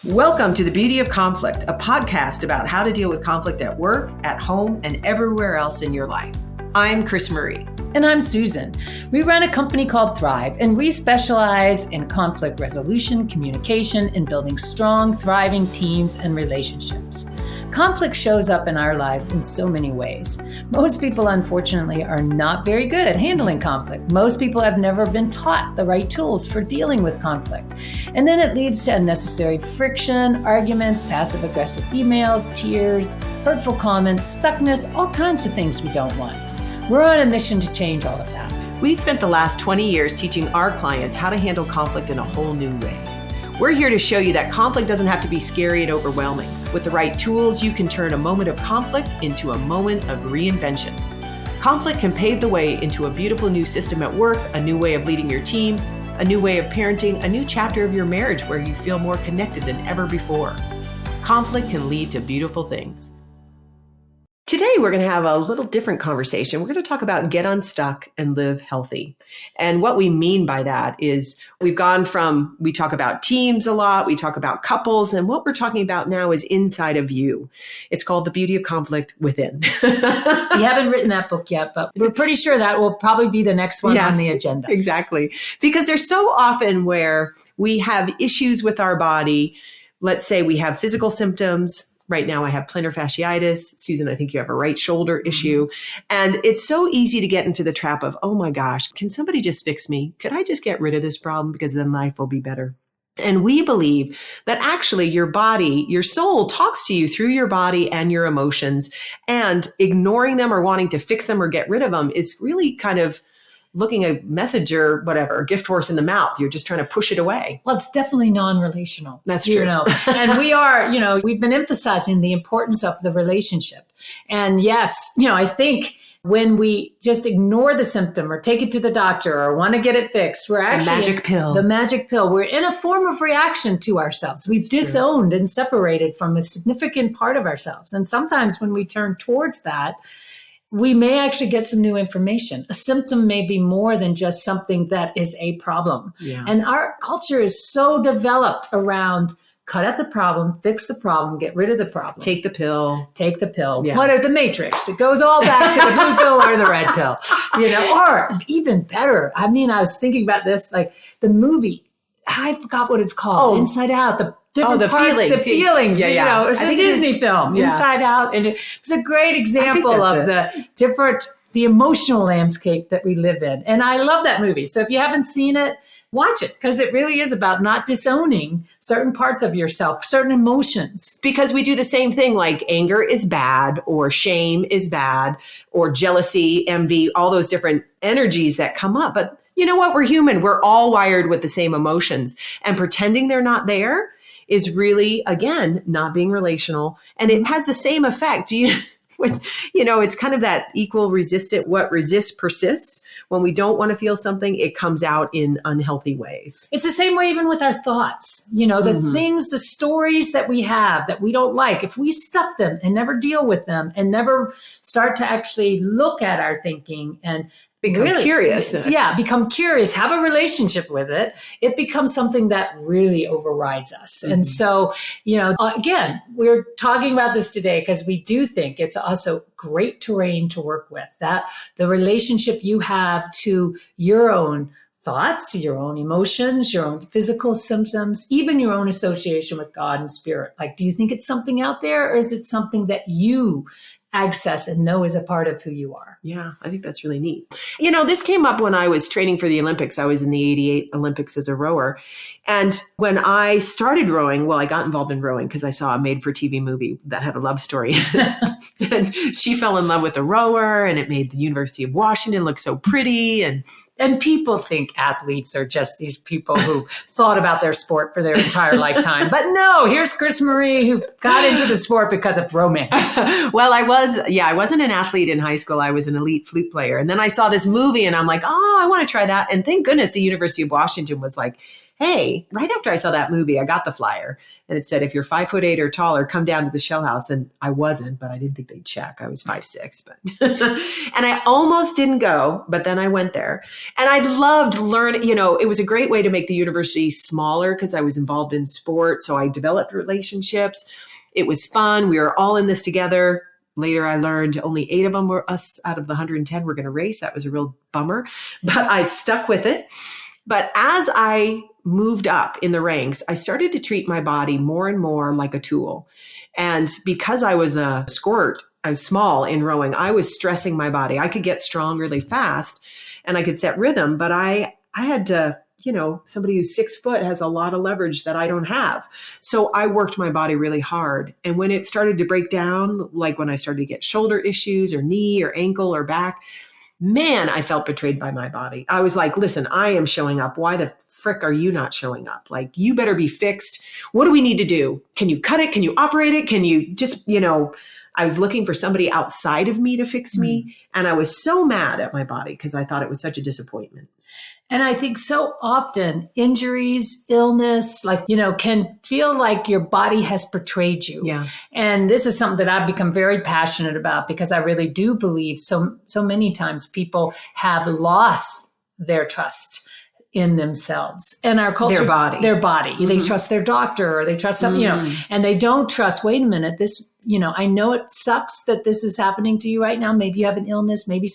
Welcome to The Beauty of Conflict, a podcast about how to deal with conflict at work, at home, and everywhere else in your life. I'm CrisMarie. And I'm Susan. We run a company called Thrive, and we specialize in conflict resolution, communication, and building strong, thriving teams and relationships. Conflict shows up in our lives in so many ways. Most people, unfortunately, are not very good at handling conflict. Most people have never been taught the right tools for dealing with conflict. And then it leads to unnecessary friction, arguments, passive-aggressive emails, tears, hurtful comments, stuckness, all kinds of things we don't want. We're on a mission to change all of that. We spent the last 20 years teaching our clients how to handle conflict in a whole new way. We're here to show you that conflict doesn't have to be scary and overwhelming. With the right tools, you can turn a moment of conflict into a moment of reinvention. Conflict can pave the way into a beautiful new system at work, a new way of leading your team, a new way of parenting, a new chapter of your marriage where you feel more connected than ever before. Conflict can lead to beautiful things. Today, we're going to have a little different conversation. We're going to talk about get unstuck and live healthy. And what we mean by that is we talk about teams a lot, we talk about couples, and what we're talking about now is inside of you. It's called The Beauty of Conflict Within. We haven't written that book yet, but we're pretty sure that will probably be the next one on the agenda. Exactly. Because there's so often where we have issues with our body. Let's say we have physical symptoms. Right now I have plantar fasciitis. Susan, I think you have a right shoulder issue. And it's so easy to get into the trap of, oh my gosh, can somebody just fix me? Could I just get rid of this problem because then life will be better? And we believe that actually your body, your soul talks to you through your body and your emotions, and ignoring them or wanting to fix them or get rid of them is really kind of looking a message or whatever, gift horse in the mouth. You're just trying to push it away. Well, it's definitely non-relational. That's true. And we've been emphasizing the importance of the relationship. And yes, I think when we just ignore the symptom or take it to the doctor or want to get it fixed, we're actually the magic pill. We're in a form of reaction to ourselves. We've disowned and separated from a significant part of ourselves. And sometimes when we turn towards that, we may actually get some new information. A symptom may be more than just something that is a problem. Yeah. And our culture is so developed around cut out the problem, fix the problem, get rid of the problem. Take the pill. Yeah. What are the matrix? It goes all back to the blue pill or the red pill, or even better. I was thinking about this, like the movie, I forgot what it's called. Inside Out, the different parts, feelings. The feelings, it's a Disney film, Inside Out. And it's a great example of the emotional landscape that we live in. And I love that movie. So if you haven't seen it, watch it, because it really is about not disowning certain parts of yourself, certain emotions. Because we do the same thing, like anger is bad, or shame is bad, or jealousy, envy, all those different energies that come up. But you know what? We're human. We're all wired with the same emotions. And pretending they're not there is really, again, not being relational. And it has the same effect. It's kind of that equal resistant, what resists persists. When we don't want to feel something, it comes out in unhealthy ways. It's the same way even with our thoughts. The things, the stories that we have that we don't like, if we stuff them and never deal with them and never start to actually look at our thinking and become curious. Become curious, have a relationship with it. It becomes something that really overrides us. Mm-hmm. And so, again, we're talking about this today because we do think it's also great terrain to work with, that the relationship you have to your own thoughts, your own emotions, your own physical symptoms, even your own association with God and spirit. Like, do you think it's something out there, or is it something that you access and know is a part of who you are? Yeah, I think that's really neat. This came up when I was training for the Olympics. I was in the 88 Olympics as a rower. And when I started rowing, I got involved in rowing because I saw a made-for-TV movie that had a love story. And she fell in love with a rower, and it made the University of Washington look so pretty. And people think athletes are just these people who thought about their sport for their entire lifetime. But no, here's CrisMarie, who got into the sport because of romance. Well, I wasn't an athlete in high school. I was an elite flute player. And then I saw this movie and I'm like, I want to try that. And thank goodness the University of Washington was like, hey, right after I saw that movie, I got the flyer and it said, if you're 5'8" or taller, come down to the show house. And I wasn't, but I didn't think they'd check. I was 5'6", but, and I almost didn't go, but then I went there and I loved learning, it was a great way to make the university smaller because I was involved in sport. So I developed relationships. It was fun. We were all in this together. Later, I learned only 8 of them were us out of the 110 were going to race. That was a real bummer, but I stuck with it. But as I moved up in the ranks, I started to treat my body more and more like a tool. And because I was a squirt, I was small in rowing, I was stressing my body. I could get strong really fast and I could set rhythm, but I had to, somebody who's 6 foot has a lot of leverage that I don't have. So I worked my body really hard. And when it started to break down, like when I started to get shoulder issues or knee or ankle or back, man, I felt betrayed by my body. I was like, listen, I am showing up. Why the frick are you not showing up? Like, you better be fixed. What do we need to do? Can you cut it? Can you operate it? Can you just, I was looking for somebody outside of me to fix me. And I was so mad at my body because I thought it was such a disappointment. And I think so often injuries, illness, can feel like your body has betrayed you. Yeah. And this is something that I've become very passionate about because I really do believe so many times people have lost their trust in themselves and our culture, their body. Mm-hmm. They trust their doctor or they trust something, and they don't trust, wait a minute, this, I know it sucks that this is happening to you right now. Maybe you have an illness, maybe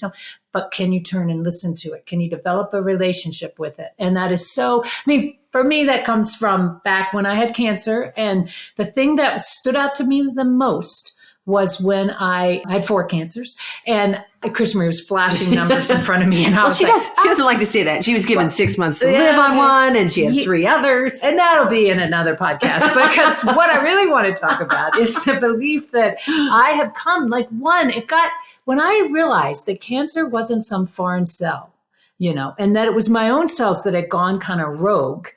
but can you turn and listen to it? Can you develop a relationship with it? And that is for me, that comes from back when I had cancer. And the thing that stood out to me the most was when I had 4 cancers and CrisMarie was flashing numbers in front of me. And she doesn't like to say that. She was given 6 months to live on one and she had 3 others. And that'll be in another podcast because what I really want to talk about is the belief that I have come when I realized that cancer wasn't some foreign cell, and that it was my own cells that had gone kind of rogue.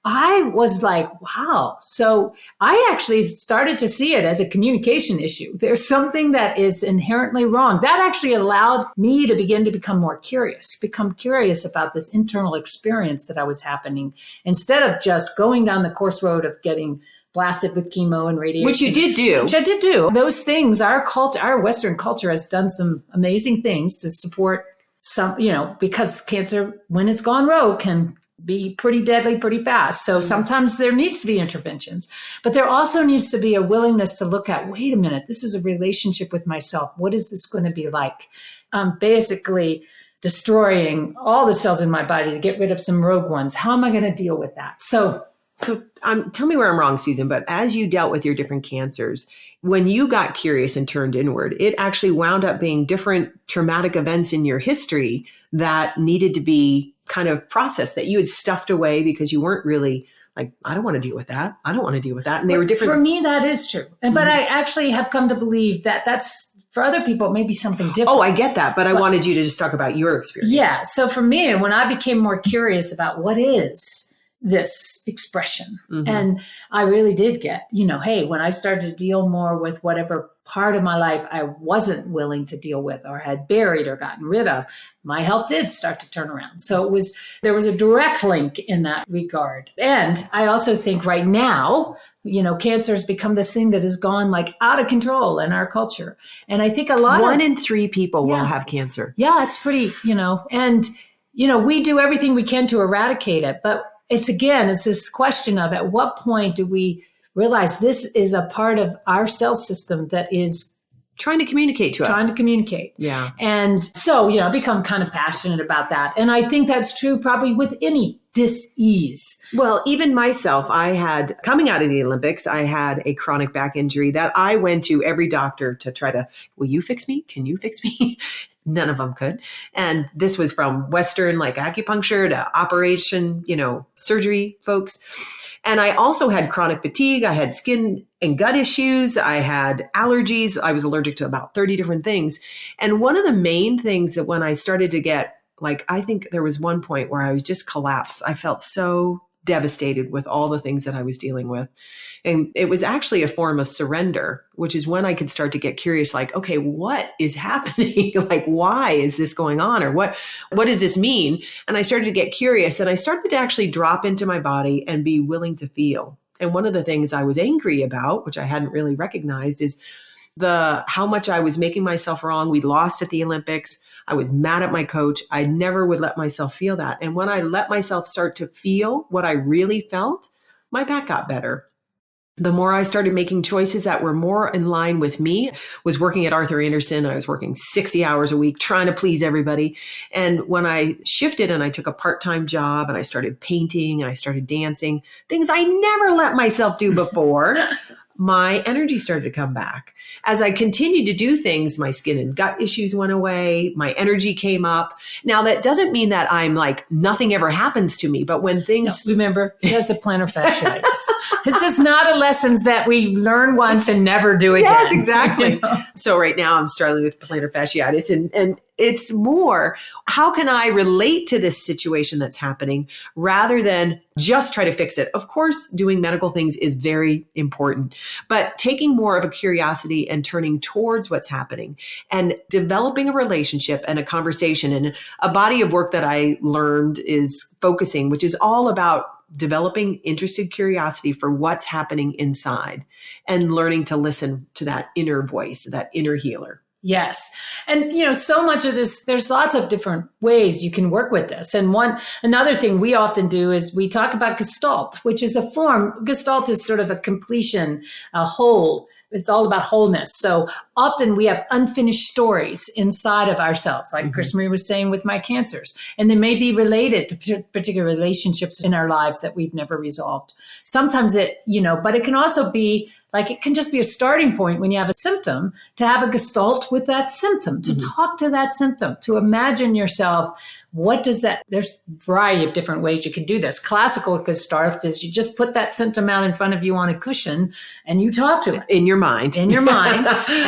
I was like, wow. So I actually started to see it as a communication issue. There's something that is inherently wrong. That actually allowed me to begin to become curious about this internal experience that I was happening instead of just going down the course road of getting blasted with chemo and radiation. Which you did do. Which I did do. Those things, our Western culture has done some amazing things to support some, because cancer, when it's gone rogue, can be pretty deadly pretty fast. So sometimes there needs to be interventions, but there also needs to be a willingness to look at, wait a minute, this is a relationship with myself. What is this going to be like? Basically destroying all the cells in my body to get rid of some rogue ones. How am I going to deal with that? So tell me where I'm wrong, Susan, but as you dealt with your different cancers, when you got curious and turned inward, it actually wound up being different traumatic events in your history that needed to be kind of processed, that you had stuffed away because you weren't really like, I don't want to deal with that. I don't want to deal with that. And they were different. For me, that is true. But I actually have come to believe that that's, for other people, it may be something different. Oh, I get that. But I wanted you to just talk about your experience. Yeah. So for me, when I became more curious about what is this expression, and I really did get, hey, when I started to deal more with whatever part of my life I wasn't willing to deal with or had buried or gotten rid of, my health did start to turn around. So there was a direct link in that regard. And I also think right now, cancer has become this thing that has gone out of control in our culture. And I think one in 3 people will have cancer. Yeah, it's pretty, and, we do everything we can to eradicate it. But it's this question of at what point do we realize this is a part of our cell system that is trying to communicate to us. Yeah. And so, I've become kind of passionate about that. And I think that's true probably with any dis-ease. Well, even myself, coming out of the Olympics, I had a chronic back injury that I went to every doctor to try to, will you fix me? Can you fix me? None of them could. And this was from Western, acupuncture to operation, surgery folks. And I also had chronic fatigue. I had skin and gut issues. I had allergies. I was allergic to about 30 different things. And one of the main things that when I started to get, I think there was one point where I was just collapsed. I felt so devastated with all the things that I was dealing with. And it was actually a form of surrender, which is when I could start to get curious, like, okay, what is happening? Like, why is this going on? Or what does this mean? And I started to get curious, and I started to actually drop into my body and be willing to feel. And one of the things I was angry about, which I hadn't really recognized, is how much I was making myself wrong. We lost at the Olympics. I was mad at my coach. I never would let myself feel that. And when I let myself start to feel what I really felt, my back got better. The more I started making choices that were more in line with me, was working at Arthur Andersen. I was working 60 hours a week, trying to please everybody. And when I shifted and I took a part-time job and I started painting and I started dancing, things I never let myself do before, my energy started to come back. As I continued to do things, my skin and gut issues went away. My energy came up. Now, that doesn't mean that I'm like, nothing ever happens to me. But when things... No, remember, she has a plantar fasciitis. This is not a lessons that we learn once and never do again. Yes, exactly. You know? So right now I'm struggling with plantar fasciitis, and it's more, how can I relate to this situation that's happening rather than just try to fix it? Of course, doing medical things is very important, but taking more of a curiosity and turning towards what's happening and developing a relationship and a conversation. And a body of work that I learned is focusing, which is all about developing interested curiosity for what's happening inside and learning to listen to that inner voice, that inner healer. Yes. And, so much of this, there's lots of different ways you can work with this. And another thing we often do is we talk about Gestalt, which is a form. Gestalt is sort of a completion, a whole. It's all about wholeness. So often we have unfinished stories inside of ourselves, like CrisMarie was saying with my cancers, and they may be related to particular relationships in our lives that we've never resolved. Sometimes but it can also be like, it can just be a starting point when you have a symptom to have a Gestalt with that symptom, to talk to that symptom, to imagine yourself. What does that, there's a variety of different ways you can do this. Classical Gestalt is you just put that symptom out in front of you on a cushion and you talk to it. In your mind. And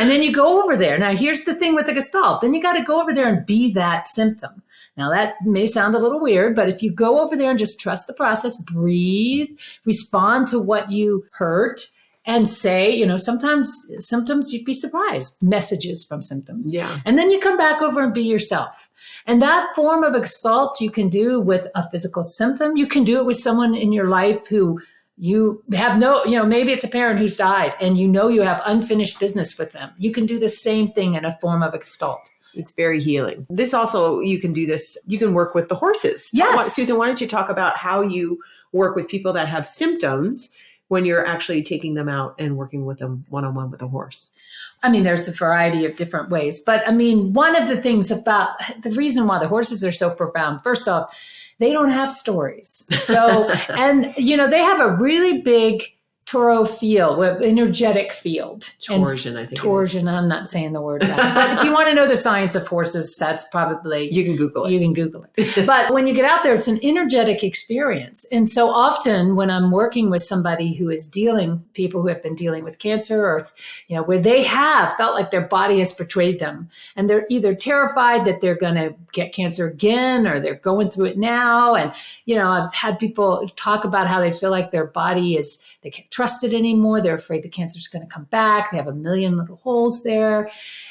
then you go over there. Now, here's the thing with the Gestalt. Then you got to go over there and be that symptom. Now, that may sound a little weird, but if you go over there and just trust the process, breathe, respond to what you hurt, and say, sometimes symptoms, you'd be surprised, messages from symptoms. Yeah. And then you come back over and be yourself. And that form of Gestalt you can do with a physical symptom. You can do it with someone in your life who you have maybe it's a parent who's died and you have unfinished business with them. You can do the same thing in a form of Gestalt. It's very healing. This also, you can do this, you can work with the horses. Yes. Susan, why don't you talk about how you work with people that have symptoms when you're actually taking them out and working with them one-on-one with a horse? There's a variety of different ways. But one of the things about the reason why the horses are so profound, first off, they don't have stories. So, and, they have a really big Toro field, energetic field. Torsion, I think. Torsion, I'm not saying the word. But if you want to know the science of horses, that's probably... You can Google it. You can Google it. But when you get out there, it's an energetic experience. And so often when I'm working with somebody who is people who have been dealing with cancer or, where they have felt like their body has betrayed them and they're either terrified that they're going to get cancer again or they're going through it now. And, I've had people talk about how they feel like their body they can't trust it anymore. They're afraid the cancer is going to come back. They have a million little holes there.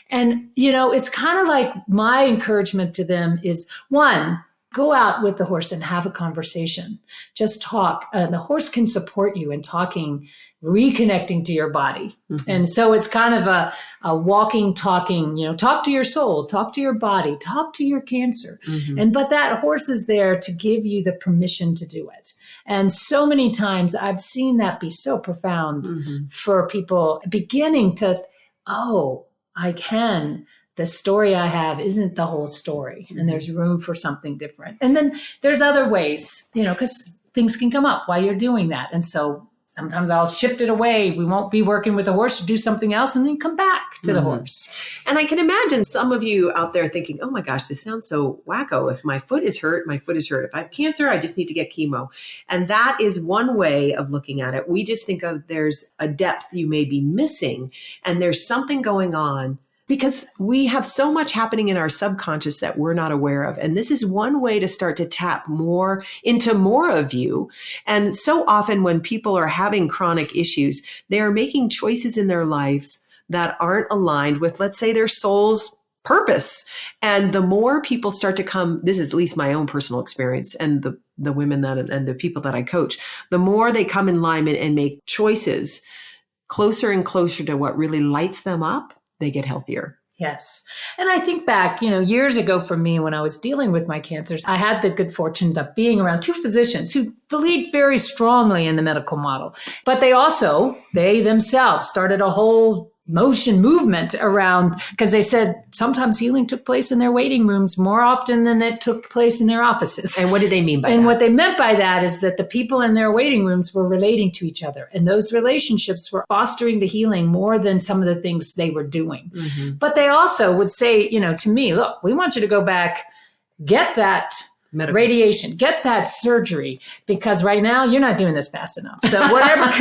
And, it's kind of like my encouragement to them is, one, go out with the horse and have a conversation. Just talk. The horse can support you in talking, reconnecting to your body. Mm-hmm. And so it's kind of a walking, talking, talk to your soul, talk to your body, talk to your cancer. Mm-hmm. But that horse is there to give you the permission to do it. And so many times I've seen that be so profound for people beginning to, I can. The story I have isn't the whole story, and there's room for something different. And then there's other ways, because things can come up while you're doing that. And so sometimes I'll shift it away. We won't be working with the horse to do something else and then come back to the horse. And I can imagine some of you out there thinking, oh my gosh, this sounds so wacko. If my foot is hurt, my foot is hurt. If I have cancer, I just need to get chemo. And that is one way of looking at it. We just think of there's a depth you may be missing and there's something going on Because we have so much happening in our subconscious that we're not aware of. And this is one way to start to tap more into more of you. And so often when people are having chronic issues, they are making choices in their lives that aren't aligned with, let's say, their soul's purpose. And the more people start to come, this is at least my own personal experience and the women and the people that I coach, the more they come in alignment and make choices closer and closer to what really lights them up, they get healthier. Yes. And I think back, years ago for me, when I was dealing with my cancers, I had the good fortune of being around two physicians who believed very strongly in the medical model. But they themselves started a whole movement around, because they said sometimes healing took place in their waiting rooms more often than it took place in their offices. And what did they mean by that? And what they meant by that is that the people in their waiting rooms were relating to each other. And those relationships were fostering the healing more than some of the things they were doing. Mm-hmm. But they also would say, to me, look, we want you to go back, get that radiation, get that surgery, because right now you're not doing this fast enough. So whatever,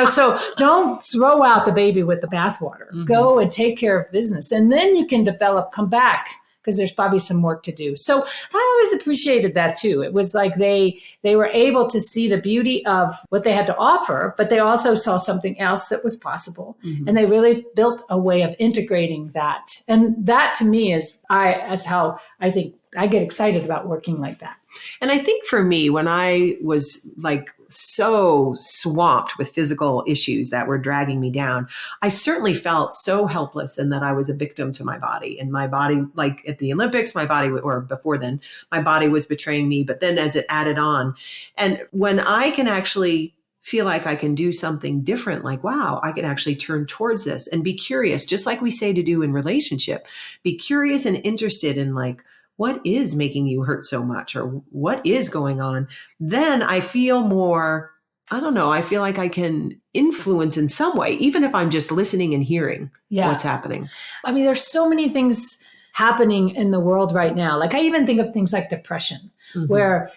so don't throw out the baby with the bathwater. Mm-hmm. Go and take care of business. And then you can come back, because there's probably some work to do. So I always appreciated that too. It was like they were able to see the beauty of what they had to offer, but they also saw something else that was possible. Mm-hmm. And they really built a way of integrating that. And that to me that's how I think I get excited about working like that. And I think for me, when I was like so swamped with physical issues that were dragging me down, I certainly felt so helpless and that I was a victim to my body. And my body, like at the Olympics, or before then, my body was betraying me. But then as it added on, and when I can actually feel like I can do something different, like, wow, I can actually turn towards this and be curious, just like we say to do in relationship, be curious and interested in like, what is making you hurt so much, or what is going on? Then I feel more, I feel like I can influence in some way, even if I'm just listening and hearing what's happening. I mean, there's so many things happening in the world right now. Like I even think of things like depression, mm-hmm. where,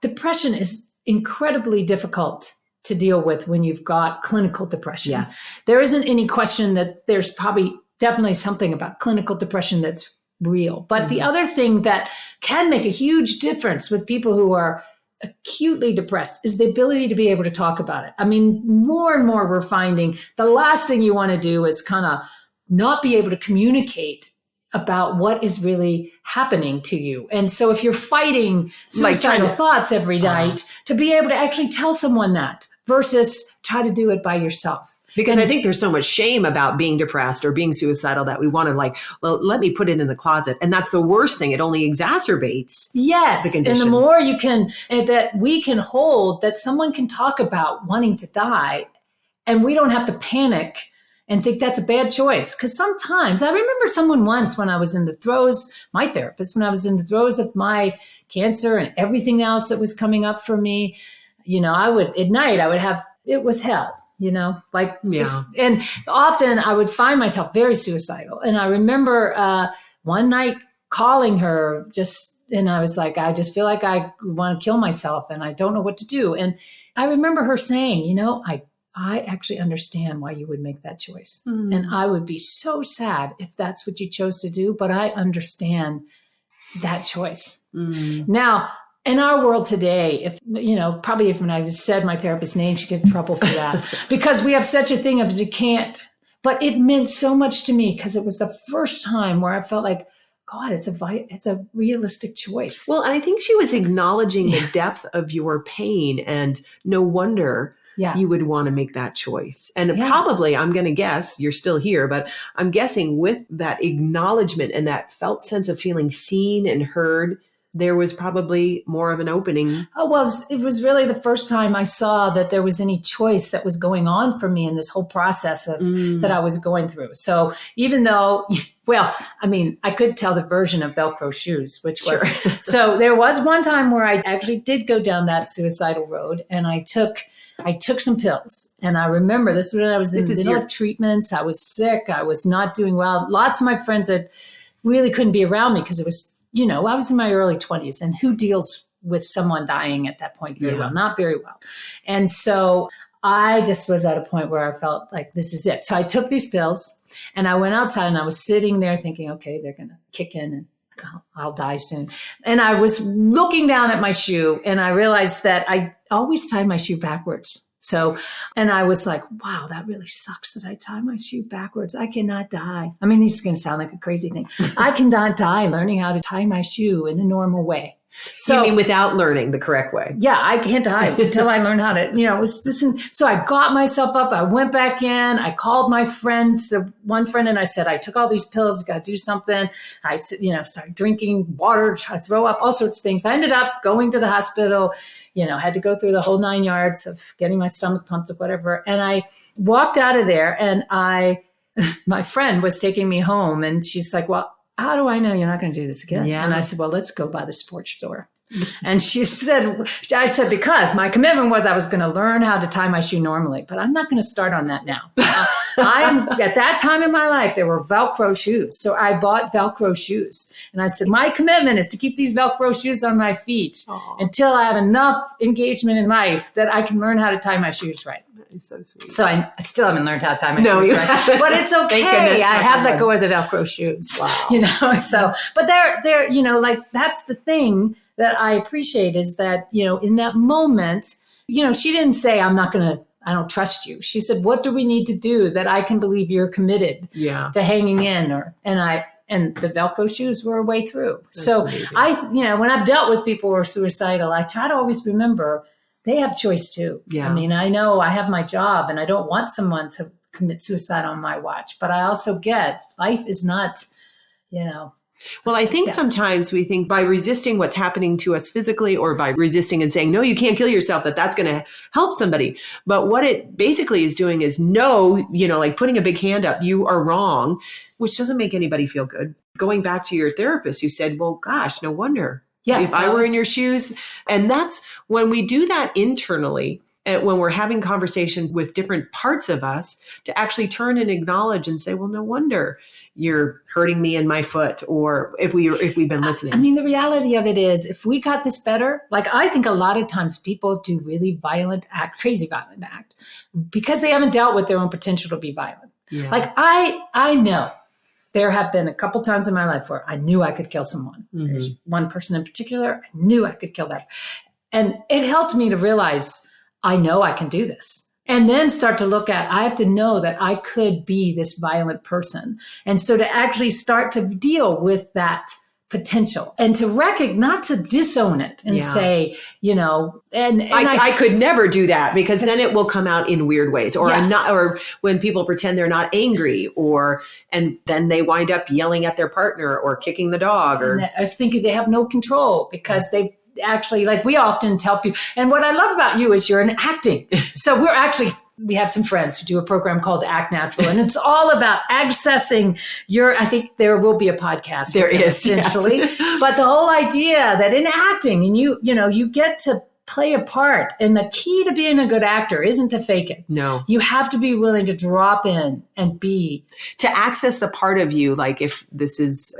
depression is incredibly difficult to deal with when you've got clinical depression. Yes. There isn't any question that there's probably definitely something about clinical depression that's real. But mm-hmm. the other thing that can make a huge difference with people who are acutely depressed is the ability to be able to talk about it. I mean, more and more we're finding the last thing you want to do is kind of not be able to communicate about what is really happening to you. And so if you're fighting suicidal thoughts every night, to be able to actually tell someone that versus try to do it by yourself. Because I think there's so much shame about being depressed or being suicidal that we want to let me put it in the closet. And that's the worst thing. It only exacerbates the condition. And the more that we can hold, that someone can talk about wanting to die, and we don't have to panic and think that's a bad choice. Because sometimes, I remember someone once when I was in the throes, my therapist, when I was in the throes of my cancer and everything else that was coming up for me, at night I would have, it was hell. And often I would find myself very suicidal. And I remember one night calling her and I was like, I just feel like I want to kill myself and I don't know what to do. And I remember her saying, I actually understand why you would make that choice. Mm. And I would be so sad if that's what you chose to do, but I understand that choice. Mm. Now, in our world today, probably if when I said my therapist's name, she'd get in trouble for that because we have such a thing of you can't. But it meant so much to me because it was the first time where I felt like, God, it's a realistic choice. Well, and I think she was acknowledging the depth of your pain, and no wonder you would want to make that choice. And probably, I'm going to guess, you're still here, but I'm guessing with that acknowledgement and that felt sense of feeling seen and heard, there was probably more of an opening. Oh, well, it was really the first time I saw that there was any choice that was going on for me in this whole process that I was going through. So even though, I could tell the version of Velcro shoes, which was, so there was one time where I actually did go down that suicidal road, and I took some pills. And I remember this was when I was in the middle of treatments. I was sick. I was not doing well. Lots of my friends that really couldn't be around me because it was, I was in my early 20s, and who deals with someone dying at that point very well? Not very well. And so I just was at a point where I felt like this is it. So I took these pills and I went outside and I was sitting there thinking, okay, they're going to kick in and I'll die soon. And I was looking down at my shoe and I realized that I always tied my shoe backwards. So, and I was like, wow, that really sucks that I tie my shoe backwards. I cannot die. I mean, this is going to sound like a crazy thing. I cannot die learning how to tie my shoe in a normal way. So, you mean without learning the correct way? Yeah, I can't die until I learn how to, it was this. So I got myself up. I went back in. I called my friend, one friend, and I said, I took all these pills. Got to do something. I, started drinking water, try to throw up, all sorts of things. I ended up going to the hospital, had to go through the whole 9 yards of getting my stomach pumped or whatever. And I walked out of there and my friend was taking me home and she's like, well, how do I know you're not going to do this again? Yeah. And I said, well, let's go by the sports store. And I said, because my commitment was I was going to learn how to tie my shoe normally, but I'm not going to start on that now. At that time in my life, there were Velcro shoes. So I bought Velcro shoes. And I said, my commitment is to keep these Velcro shoes on my feet until I have enough engagement in life that I can learn how to tie my shoes right. It's so sweet. So I still haven't learned how to tie my shoes right, but it's okay. I have let go of the Velcro shoes. Wow. But they're that's the thing that I appreciate is that, in that moment, she didn't say, I don't trust you. She said, what do we need to do that I can believe you're committed to hanging in? And the Velcro shoes were a way through. That's so amazing. When I've dealt with people who are suicidal, I try to always remember they have choice too. Yeah. I mean, I know I have my job and I don't want someone to commit suicide on my watch, but I also get life is not, Well, I think sometimes we think by resisting what's happening to us physically or by resisting and saying, no, you can't kill yourself, that's going to help somebody. But what it basically is doing is like putting a big hand up, you are wrong, which doesn't make anybody feel good. Going back to your therapist who said, well, gosh, no wonder. Yeah, if I were in your shoes. And that's when we do that internally, when we're having conversation with different parts of us, to actually turn and acknowledge and say, well, no wonder you're hurting me in my foot, or if we've been listening. I mean, the reality of it is, if we got this better, like I think a lot of times people do really crazy violent act, because they haven't dealt with their own potential to be violent. Yeah. Like I know. There have been a couple times in my life where I knew I could kill someone. Mm-hmm. There's one person in particular, I knew I could kill that. And it helped me to realize, I know I can do this. And then start to look at, I have to know that I could be this violent person. And so to actually start to deal with that potential and to recognize, not to disown it and say, I could never do that, because then it will come out in weird ways, or I'm not, or when people pretend they're not angry, and then they wind up yelling at their partner or kicking the dog, or I think they have no control because they actually, like we often tell people, and what I love about you is you're in acting. So we have some friends who do a program called Act Natural, and it's all about accessing I think there will be a podcast. There is, essentially. Yes. But the whole idea that in acting, and you get to play a part, and the key to being a good actor isn't to fake it. No. You have to be willing to drop in and to access the part of you. Like if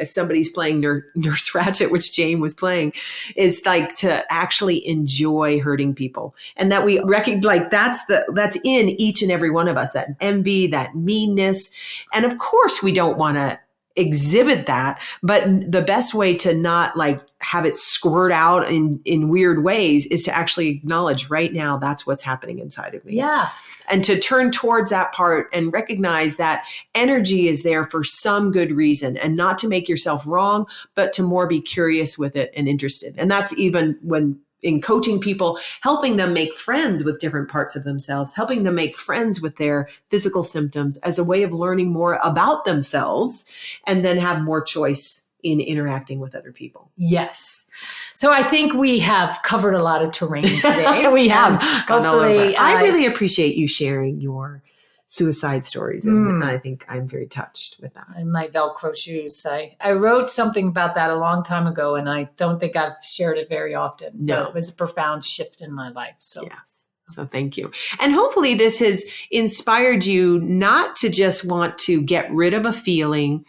somebody's playing Nurse Ratched, which Jane was playing, is like to actually enjoy hurting people. And that we recognize, like that's in each and every one of us, that envy, that meanness. And of course we don't want to exhibit that, but the best way to not like have it squirt out in weird ways is to actually acknowledge right now that's what's happening inside of me. Yeah. And to turn towards that part and recognize that energy is there for some good reason, and not to make yourself wrong, but to more be curious with it and interested. And that's even when in coaching people, helping them make friends with different parts of themselves, helping them make friends with their physical symptoms as a way of learning more about themselves, and then have more choice in interacting with other people. Yes. So I think we have covered a lot of terrain today. We have. Hopefully, I really appreciate you sharing your suicide stories. And I think I'm very touched with that. And my Velcro shoes. I wrote something about that a long time ago, and I don't think I've shared it very often. No. But it was a profound shift in my life. So yes. So thank you. And hopefully this has inspired you not to just want to get rid of a feeling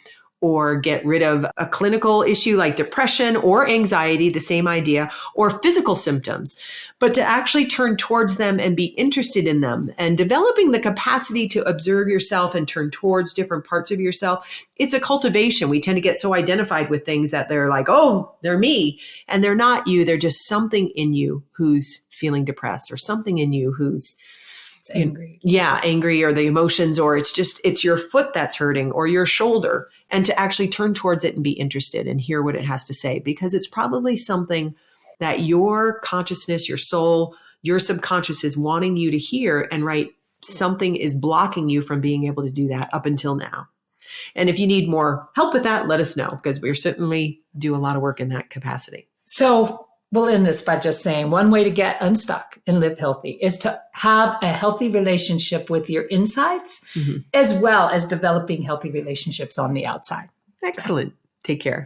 or get rid of a clinical issue like depression or anxiety, the same idea, or physical symptoms, but to actually turn towards them and be interested in them and developing the capacity to observe yourself and turn towards different parts of yourself. It's a cultivation. We tend to get so identified with things that they're like, oh, they're me. And they're not you. They're just something in you who's feeling depressed or something in you who's angry. Angry, or the emotions, or it's your foot that's hurting or your shoulder, and to actually turn towards it and be interested and hear what it has to say, because it's probably something that your consciousness, your soul, your subconscious is wanting you to hear, and something is blocking you from being able to do that up until now. And if you need more help with that, let us know, because we're certainly do a lot of work in that capacity. So we'll end this by just saying one way to get unstuck and live healthy is to have a healthy relationship with your insides, as well as developing healthy relationships on the outside. Excellent. Take care.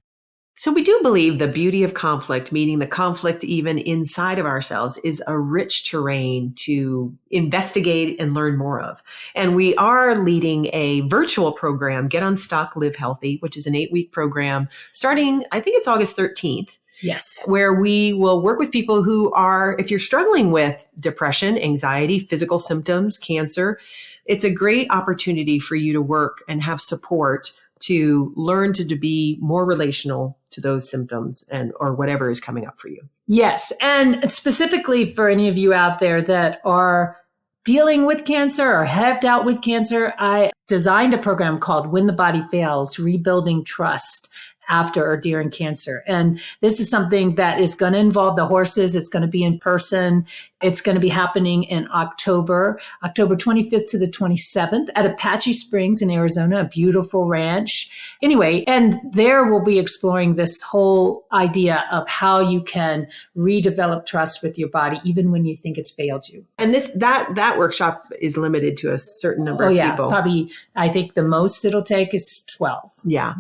So we do believe the beauty of conflict, meaning the conflict even inside of ourselves, is a rich terrain to investigate and learn more of. And we are leading a virtual program, Get Unstuck, Live Healthy, which is an 8-week program starting, I think it's August 13th. Yes. Where we will work with people who are, if you're struggling with depression, anxiety, physical symptoms, cancer, it's a great opportunity for you to work and have support to learn to be more relational to those symptoms or whatever is coming up for you. Yes. And specifically for any of you out there that are dealing with cancer or have dealt with cancer, I designed a program called When the Body Fails, Rebuilding Trust after or during cancer. And this is something that is going to involve the horses. It's going to be in person. It's going to be happening in October 25th to the 27th at Apache Springs in Arizona, a beautiful ranch. Anyway, and there we'll be exploring this whole idea of how you can redevelop trust with your body, even when you think it's failed you. And that workshop is limited to a certain number of people. Probably, I think the most it'll take is 12. Yeah.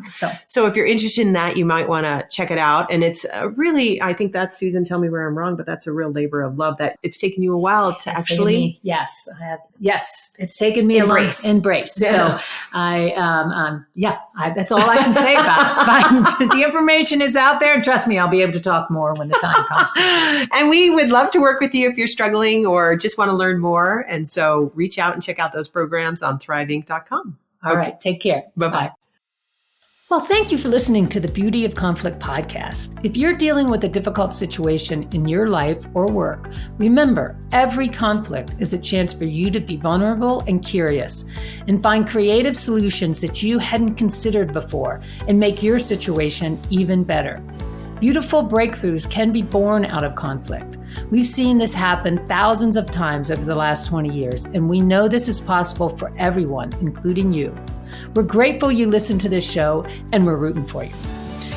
So if you're interested in that, you might want to check it out. And it's really, I think that's, Susan, tell me where I'm wrong, but that's a real labor of love that it's taken you a while to actually. Yes, it's taken me embrace. Yeah. So that's all I can say about it. The information is out there. And trust me, I'll be able to talk more when the time comes. And we would love to work with you if you're struggling or just want to learn more. And so reach out and check out those programs on thriveinc.com. All right. Take care. Bye-bye. Well, thank you for listening to the Beauty of Conflict podcast. If you're dealing with a difficult situation in your life or work, remember, every conflict is a chance for you to be vulnerable and curious and find creative solutions that you hadn't considered before and make your situation even better. Beautiful breakthroughs can be born out of conflict. We've seen this happen thousands of times over the last 20 years, and we know this is possible for everyone, including you. We're grateful you listened to this show, and we're rooting for you.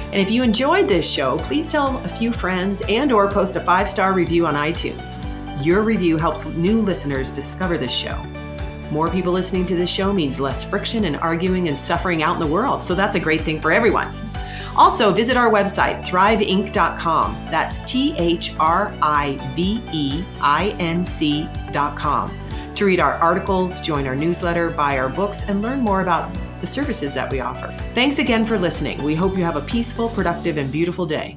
And if you enjoyed this show, please tell a few friends and/or post a 5-star review on iTunes. Your review helps new listeners discover this show. More people listening to this show means less friction and arguing and suffering out in the world, so that's a great thing for everyone. Also, visit our website, thriveinc.com. That's THRIVEINC.com. to read our articles, join our newsletter, buy our books, and learn more about the services that we offer. Thanks again for listening. We hope you have a peaceful, productive, and beautiful day.